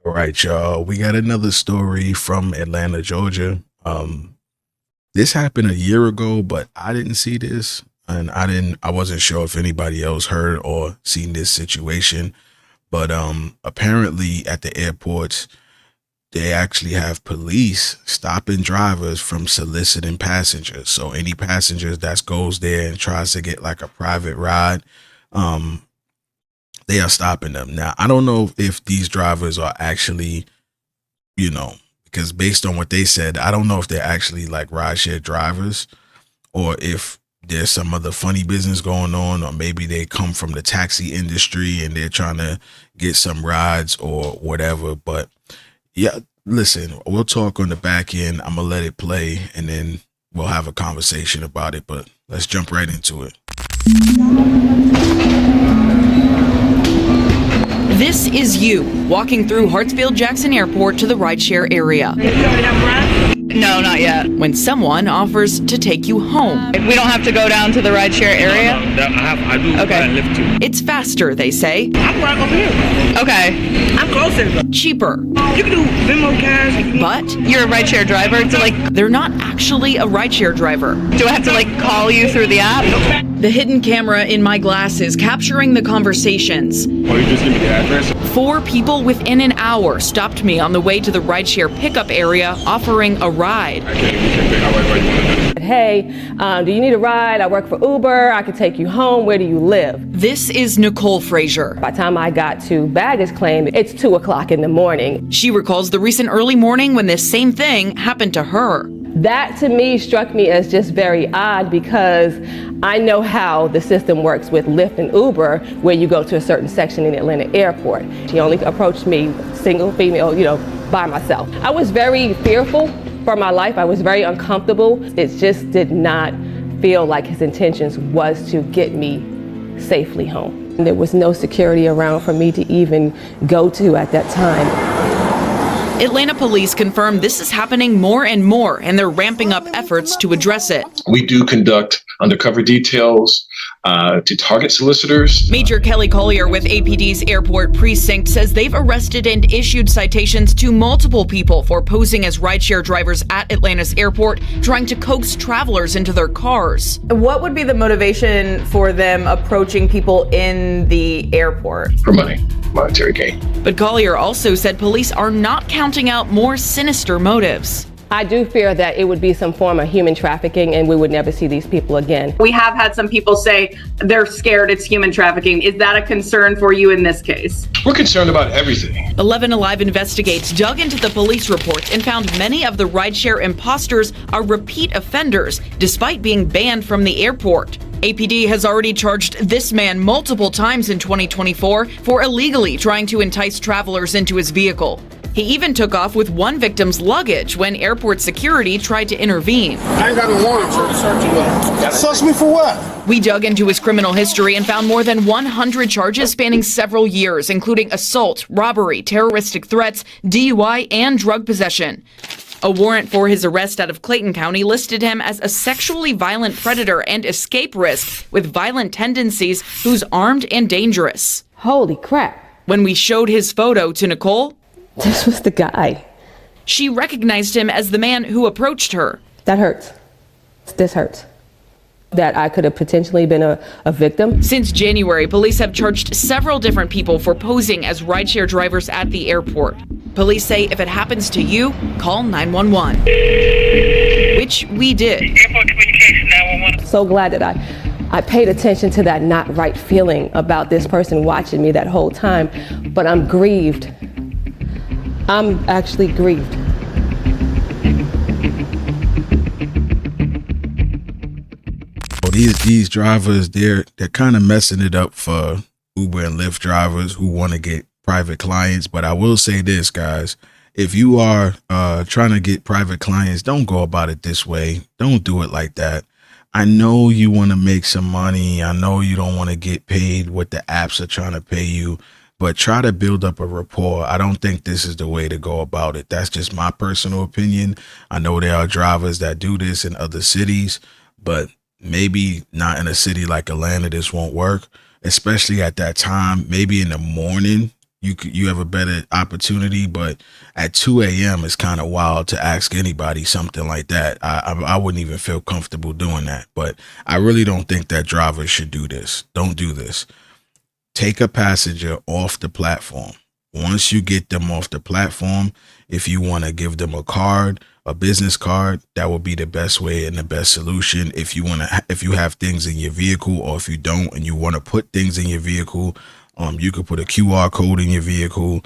All right, y'all. We got another story from Atlanta, Georgia. This happened a year ago, but I didn't see this, and I wasn't sure if anybody else heard or seen this situation. But apparently at the airports, they actually have police stopping drivers from soliciting passengers. So any passengers that goes there and tries to get like a private ride, um, they are stopping them. Now, I don't know if these drivers are actually, you know, because based on what they said, I don't know if they're actually like rideshare drivers or if there's some other funny business going on, or maybe they come from the taxi industry and they're trying to get some rides or whatever. But yeah, listen, we'll talk on the back end. I'm gonna let it play and then we'll have a conversation about it. But let's jump right into it. This is you walking through Hartsfield-Jackson Airport to the rideshare area. No, not yet. When someone offers to take you home. We don't have to go down to the rideshare area? No, I do. Okay. I live too. It's faster, they say. I'm right over here. Okay. I'm closer. Cheaper. You can do Venmo cash. If you want. But You're a rideshare driver, so they're not actually a rideshare driver. do I have to call you through the app? The hidden camera in my glasses capturing the conversations. Oh, you just give me the address? 4 people within an hour stopped me on the way to the rideshare pickup area offering a ride. I can't pick out where you want to do. Hey, do you need a ride? I work for Uber. I can take you home. Where do you live? This is Nicole Frazier. By the time I got to baggage claim, it's 2 o'clock in the morning. She recalls the recent early morning when this same thing happened to her. That to me struck me as just very odd because I know how the system works with Lyft and Uber, where you go to a certain section in Atlanta airport. She only approached me, single female, by myself. I was very fearful for my life. I was very uncomfortable. It just did not feel like his intentions was to get me safely home. There was no security around for me to even go to at that time. Atlanta police confirm this is happening more and more, and they're ramping up efforts to address it. We do conduct undercover details to target solicitors. Major Kelly Collier with APD's airport precinct says they've arrested and issued citations to multiple people for posing as rideshare drivers at Atlanta's airport, trying to coax travelers into their cars. What would be the motivation for them approaching people in the airport? For money, monetary gain. But Collier also said police are not counting out more sinister motives. I do fear that it would be some form of human trafficking and we would never see these people again. We have had some people say they're scared it's human trafficking. Is that a concern for you in this case? We're concerned about everything. 11 Alive Investigates dug into the police reports and found many of the rideshare imposters are repeat offenders, despite being banned from the airport. APD has already charged this man multiple times in 2024 for illegally trying to entice travelers into his vehicle. He even took off with one victim's luggage when airport security tried to intervene. I ain't got no warrant to search you. Search me for what? We dug into his criminal history and found more than 100 charges spanning several years, including assault, robbery, terroristic threats, DUI, and drug possession. A warrant for his arrest out of Clayton County listed him as a sexually violent predator and escape risk with violent tendencies who's armed and dangerous. Holy crap. When we showed his photo to Nicole, This was the guy. she recognized him as the man who approached her. That hurts. This hurts. That I could have potentially been a victim. Since January, police have charged several different people for posing as rideshare drivers at the airport. Police say if it happens to you, call 911. Which we did. Airport communication 911. So glad that I paid attention to that not right feeling about this person watching me that whole time. But I'm grieved. I'm actually grieved. These drivers, they're kind of messing it up for Uber and Lyft drivers who want to get private clients. But I will say this, guys, if you are trying to get private clients, don't go about it this way. Don't do it like that. I know you want to make some money. I know you don't want to get paid what the apps are trying to pay you, but try to build up a rapport. I don't think this is the way to go about it. That's just my personal opinion. I know there are drivers that do this in other cities, but maybe not in a city like Atlanta. This won't work, especially at that time. Maybe in the morning, you have a better opportunity. But at 2 a.m. it's kind of wild to ask anybody something like that. I wouldn't even feel comfortable doing that. But I really don't think that drivers should do this. Don't do this. Take a passenger off the platform. Once you get them off the platform, if you want to give them a card, a business card, that would be the best way and the best solution. If you want to, if you have things in your vehicle, or if you don't and you want to put things in your vehicle, you could put a QR code in your vehicle,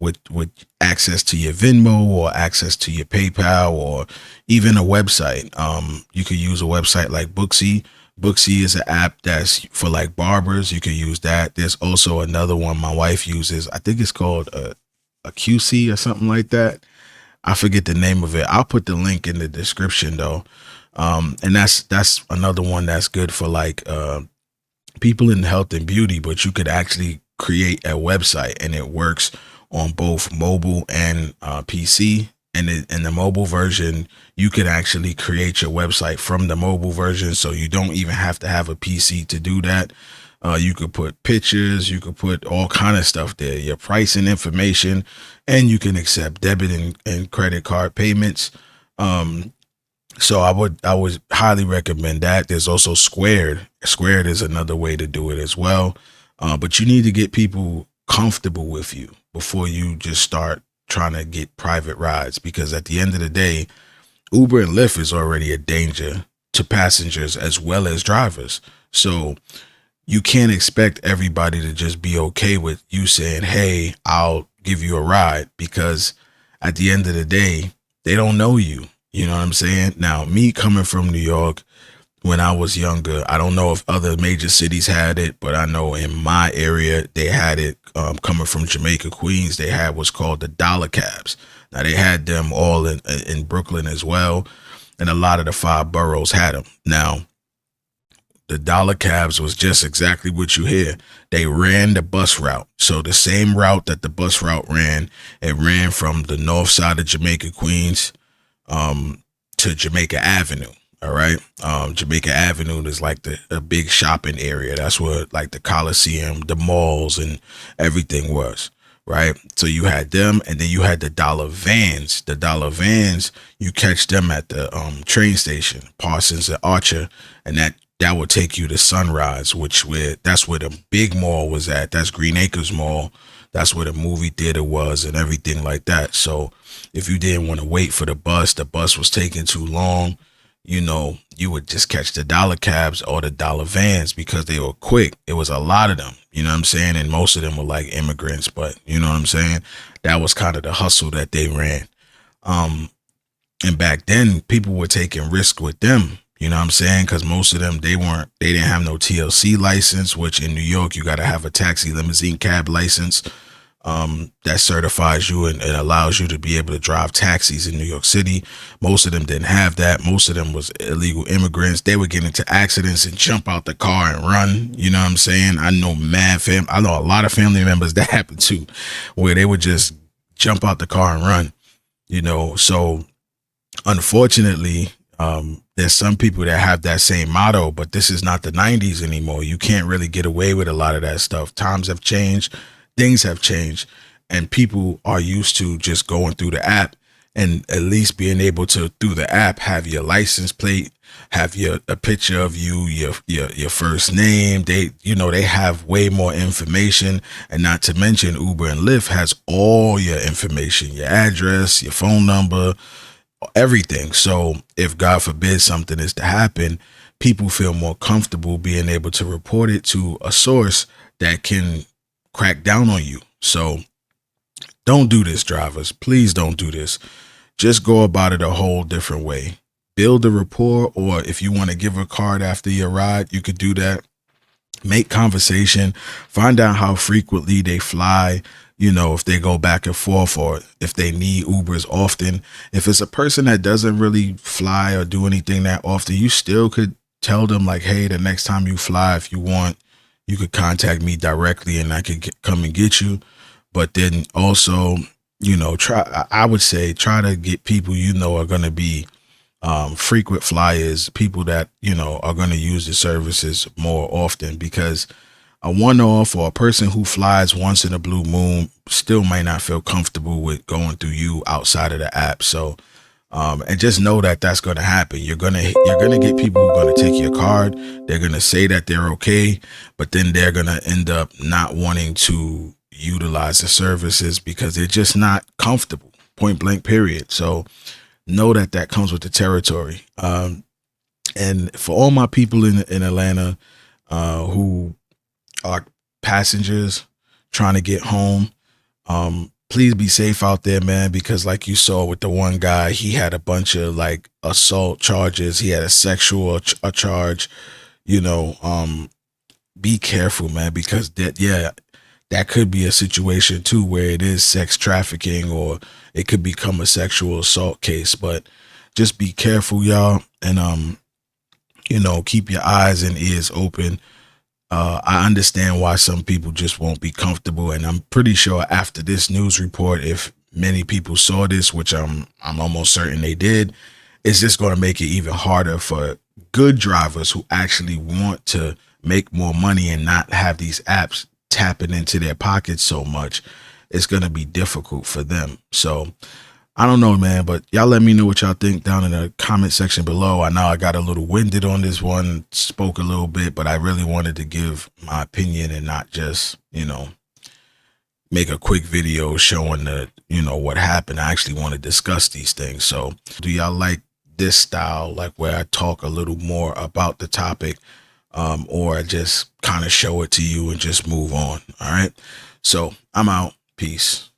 with access to your Venmo or access to your PayPal or even a website. You could use a website like Booksy. Booksy is an app that's for like barbers. You can use that. There's also another one my wife uses. I think it's called a QC or something like that. I forget the name of it. I'll put the link in the description though. And that's another one that's good for like people in health and beauty, but you could actually create a website and it works on both mobile and PC. And in the mobile version, you could actually create your website from the mobile version. So you don't even have to have a PC to do that. You could put pictures, you could put all kind of stuff there, your pricing information, and you can accept debit and credit card payments. So I would highly recommend that. There's also Squared. Squared is another way to do it as well. But you need to get people comfortable with you before you just start trying to get private rides, because at the end of the day, Uber and Lyft is already a danger to passengers as well as drivers. So you can't expect everybody to just be okay with you saying, hey, I'll give you a ride, because at the end of the day, they don't know you. You know what I'm saying? Now, me coming from New York when I was younger, I don't know if other major cities had it, but I know in my area, they had it. Coming from Jamaica, Queens, they had what's called the dollar cabs. Now, they had them all in Brooklyn as well, and a lot of the 5 boroughs had them. Now, the dollar cabs was just exactly what you hear. They ran the bus route. So the same route that the bus route ran, it ran from the north side of Jamaica, Queens, to Jamaica Avenue. All right. Jamaica Avenue is like a big shopping area. That's where like the Coliseum, the malls and everything was. Right. So you had them, and then you had the dollar vans. The dollar vans, you catch them at the train station, Parsons and Archer, and that would take you to Sunrise, that's where the big mall was at. That's Green Acres Mall. That's where the movie theater was and everything like that. So if you didn't want to wait for the bus was taking too long, you would just catch the dollar cabs or the dollar vans because they were quick. It was a lot of them, you know what I'm saying? And most of them were like immigrants, but you know what I'm saying? That was kind of the hustle that they ran. And back then people were taking risk with them, you know what I'm saying? Because most of them, they didn't have no TLC license, which in New York, you got to have a taxi limousine cab license. That certifies you and allows you to be able to drive taxis in New York City. Most of them didn't have that. Most of them was illegal immigrants. They would get into accidents and jump out the car and run. You know what I'm saying? I know I know a lot of family members that happened to, where they would just jump out the car and run, So unfortunately, there's some people that have that same motto, but this is not the 90s anymore. You can't really get away with a lot of that stuff. Times have changed. Things have changed, and people are used to just going through the app and at least being able to, through the app, have your license plate, have a picture of you, your first name. They have way more information, and not to mention Uber and Lyft has all your information, your address, your phone number, everything. So if God forbid something is to happen, people feel more comfortable being able to report it to a source that can crack down on you. So don't do this, drivers. Please don't do this. Just go about it a whole different way. Build a rapport, or if you want to give a card after your ride, you could do that. Make conversation. Find out how frequently they fly, if they go back and forth, or if they need Ubers often. If it's a person that doesn't really fly or do anything that often, you still could tell them like, hey, the next time you fly, if you want, you could contact me directly and I could come and get you. But then also, I would say try to get people are going to be frequent flyers, people that, are going to use the services more often, because a one-off or a person who flies once in a blue moon still might not feel comfortable with going through you outside of the app. So, and just know that that's going to happen. You're going to get people who are going to take your card. They're going to say that they're okay, but then they're going to end up not wanting to utilize the services because they're just not comfortable, point blank period. So know that that comes with the territory. And for all my people in Atlanta who are passengers trying to get home, please be safe out there, man, because like you saw with the one guy, he had a bunch of like assault charges. He had a sexual a charge, you know. Be careful, man, because that could be a situation too where it is sex trafficking or it could become a sexual assault case. But just be careful, y'all, and you know, keep your eyes and ears open. I understand why some people just won't be comfortable, and I'm pretty sure after this news report, if many people saw this, which I'm almost certain they did, it's just going to make it even harder for good drivers who actually want to make more money and not have these apps tapping into their pockets so much. It's going to be difficult for them. So I don't know, man, but y'all let me know what y'all think down in the comment section below. I know I got a little winded on this one, spoke a little bit, but I really wanted to give my opinion and not just, you know, make a quick video showing the, you know, what happened. I actually want to discuss these things. So do y'all like this style, like where I talk a little more about the topic, or just kind of show it to you and just move on? All right. So I'm out. Peace.